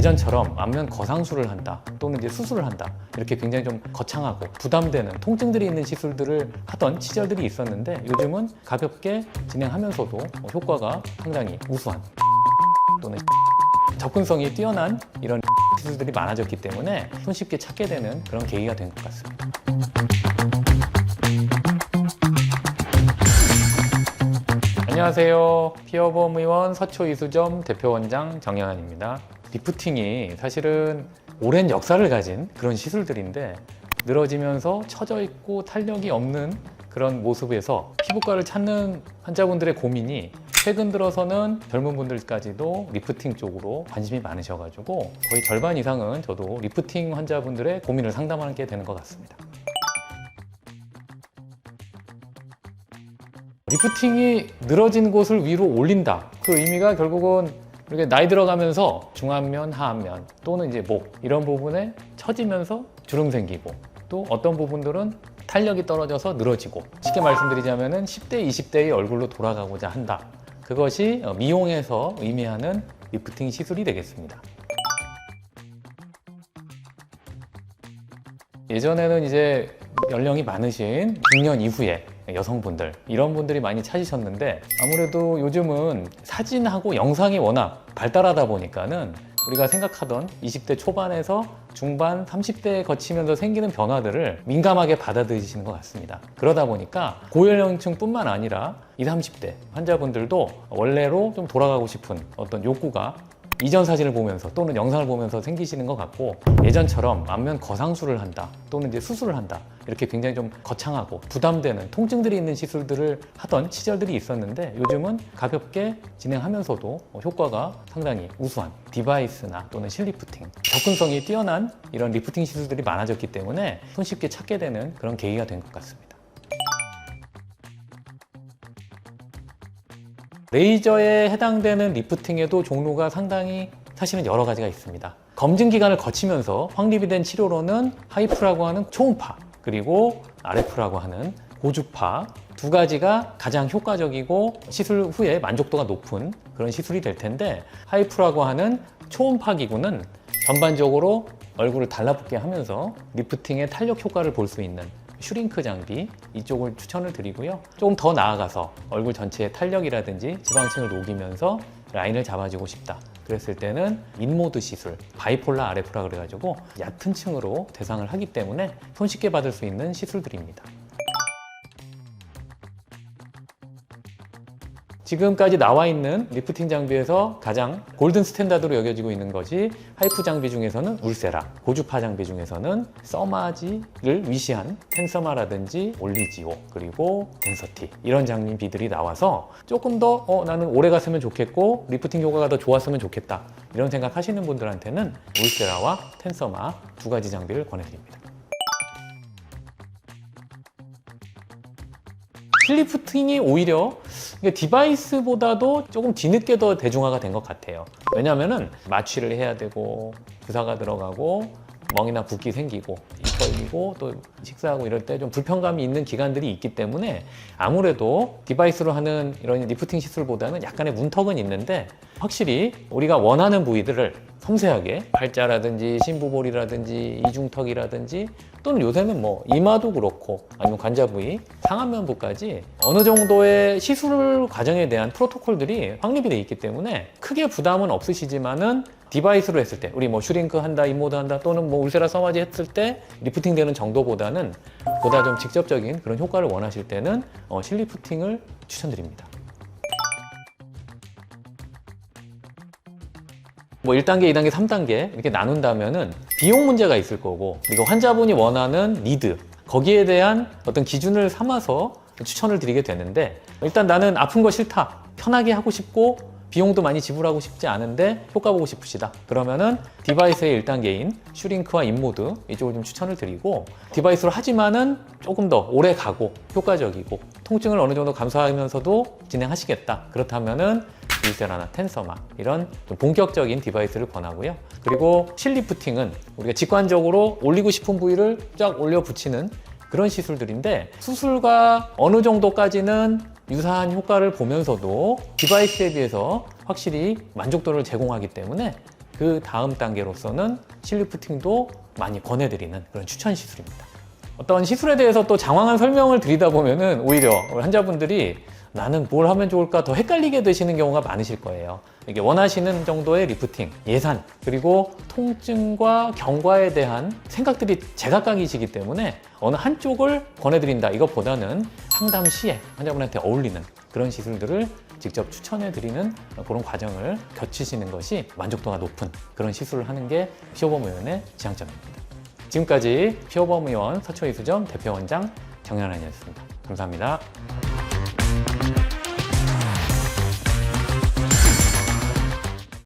예전처럼 안면 거상술을 한다 또는 이제 수술을 한다 이렇게 굉장히 좀 거창하고 부담되는 통증들이 있는 시술들을 하던 시절들이 있었는데 요즘은 가볍게 진행하면서도 효과가 상당히 우수한 또는 접근성이 뛰어난 이런 시술들이 많아졌기 때문에 손쉽게 찾게 되는 그런 계기가 된 것 같습니다. 안녕하세요. 피어봄 의원 서초이수점 대표원장 정영환입니다. 리프팅이 사실은 오랜 역사를 가진 그런 시술들인데 늘어지면서 처져 있고 탄력이 없는 그런 모습에서 피부과를 찾는 환자분들의 고민이 최근 들어서는 젊은 분들까지도 리프팅 쪽으로 관심이 많으셔가지고 거의 절반 이상은 저도 리프팅 환자분들의 고민을 상담하게 되는 것 같습니다. 리프팅이 늘어진 곳을 위로 올린다. 그 의미가 결국은 이렇게 나이 들어가면서 중안면, 하안면 또는 이제 목 이런 부분에 처지면서 주름 생기고 또 어떤 부분들은 탄력이 떨어져서 늘어지고 쉽게 말씀드리자면은 10대, 20대의 얼굴로 돌아가고자 한다. 그것이 미용에서 의미하는 리프팅 시술이 되겠습니다. 예전에는 이제 연령이 많으신 중년 이후에 여성분들 이런 분들이 많이 찾으셨는데 아무래도 요즘은 사진하고 영상이 워낙 발달하다 보니까는 우리가 생각하던 20대 초반에서 중반 30대에 거치면서 생기는 변화들을 민감하게 받아들이시는 것 같습니다. 그러다 보니까 고연령층뿐만 아니라 20, 30대 환자분들도 원래로 좀 돌아가고 싶은 어떤 욕구가 이전 사진을 보면서 또는 영상을 보면서 생기시는 것 같고 예전처럼 안면 거상술을 한다 또는 이제 수술을 한다 이렇게 굉장히 좀 거창하고 부담되는 통증들이 있는 시술들을 하던 시절들이 있었는데 요즘은 가볍게 진행하면서도 효과가 상당히 우수한 디바이스나 또는 실리프팅 접근성이 뛰어난 이런 리프팅 시술들이 많아졌기 때문에 손쉽게 찾게 되는 그런 계기가 된 것 같습니다. 레이저에 해당되는 리프팅에도 종류가 상당히 사실은 여러 가지가 있습니다. 검증 기간을 거치면서 확립이 된 치료로는 하이프라고 하는 초음파 그리고 RF라고 하는 고주파 두 가지가 가장 효과적이고 시술 후에 만족도가 높은 그런 시술이 될 텐데 하이프라고 하는 초음파 기구는 전반적으로 얼굴을 달라붙게 하면서 리프팅의 탄력 효과를 볼 수 있는 슈링크 장비 이쪽을 추천을 드리고요. 조금 더 나아가서 얼굴 전체의 탄력이라든지 지방층을 녹이면서 라인을 잡아주고 싶다. 그랬을 때는 인모드 시술, 바이폴라 RF라 그래가지고 얕은 층으로 대상을 하기 때문에 손쉽게 받을 수 있는 시술들입니다. 지금까지 나와 있는 리프팅 장비에서 가장 골든 스탠다드로 여겨지고 있는 것이 하이프 장비 중에서는 울세라, 고주파 장비 중에서는 써마지를 위시한 텐서마라든지 올리지오 그리고 덴서티 이런 장비들이 나와서 조금 더 나는 오래 갔으면 좋겠고 리프팅 효과가 더 좋았으면 좋겠다 이런 생각 하시는 분들한테는 울세라와 텐서마 두 가지 장비를 권해드립니다. 실리프팅이 오히려 디바이스보다도 조금 뒤늦게 더 대중화가 된 것 같아요. 왜냐하면 마취를 해야 되고 주사가 들어가고 멍이나 붓기 생기고 입 벌리고 또 식사하고 이럴 때 좀 불편감이 있는 기간들이 있기 때문에 아무래도 디바이스로 하는 이런 리프팅 시술보다는 약간의 문턱은 있는데 확실히 우리가 원하는 부위들을 섬세하게 팔자라든지 심부볼이라든지 이중턱이라든지 또는 요새는 뭐 이마도 그렇고 아니면 관자 부위, 상안면부까지 어느 정도의 시술 과정에 대한 프로토콜들이 확립이 돼 있기 때문에 크게 부담은 없으시지만은 디바이스로 했을 때 우리 뭐 슈링크 한다, 인모드 한다 또는 뭐 울세라 써마지 했을 때 리프팅 되는 정도보다는 보다 좀 직접적인 그런 효과를 원하실 때는 실리프팅을 추천드립니다. 뭐 1단계, 2단계, 3단계 이렇게 나눈다면은 비용 문제가 있을 거고 그리고 환자분이 원하는 니드 거기에 대한 어떤 기준을 삼아서 추천을 드리게 되는데 일단 나는 아픈 거 싫다 편하게 하고 싶고 비용도 많이 지불하고 싶지 않은데 효과 보고 싶으시다 그러면은 디바이스의 1단계인 슈링크와 인모드 이쪽을 좀 추천을 드리고 디바이스로 하지만은 조금 더 오래 가고 효과적이고 통증을 어느 정도 감소하면서도 진행하시겠다 그렇다면은 울세라나 텐서마 이런 좀 본격적인 디바이스를 권하고요. 그리고 실리프팅은 우리가 직관적으로 올리고 싶은 부위를 쫙 올려 붙이는 그런 시술들인데 수술과 어느 정도까지는 유사한 효과를 보면서도 디바이스에 비해서 확실히 만족도를 제공하기 때문에 그 다음 단계로서는 실리프팅도 많이 권해드리는 그런 추천 시술입니다. 어떤 시술에 대해서 또 장황한 설명을 드리다 보면은 오히려 환자분들이 나는 뭘 하면 좋을까 더 헷갈리게 되시는 경우가 많으실 거예요. 이게 원하시는 정도의 리프팅, 예산, 그리고 통증과 경과에 대한 생각들이 제각각이시기 때문에 어느 한쪽을 권해드린다 이것보다는 상담 시에 환자분한테 어울리는 그런 시술들을 직접 추천해드리는 그런 과정을 거치시는 것이 만족도가 높은 그런 시술을 하는 게 피오범 의원의 지향점입니다. 지금까지 피오범 의원 서초이수점 대표원장 정연환이었습니다. 감사합니다.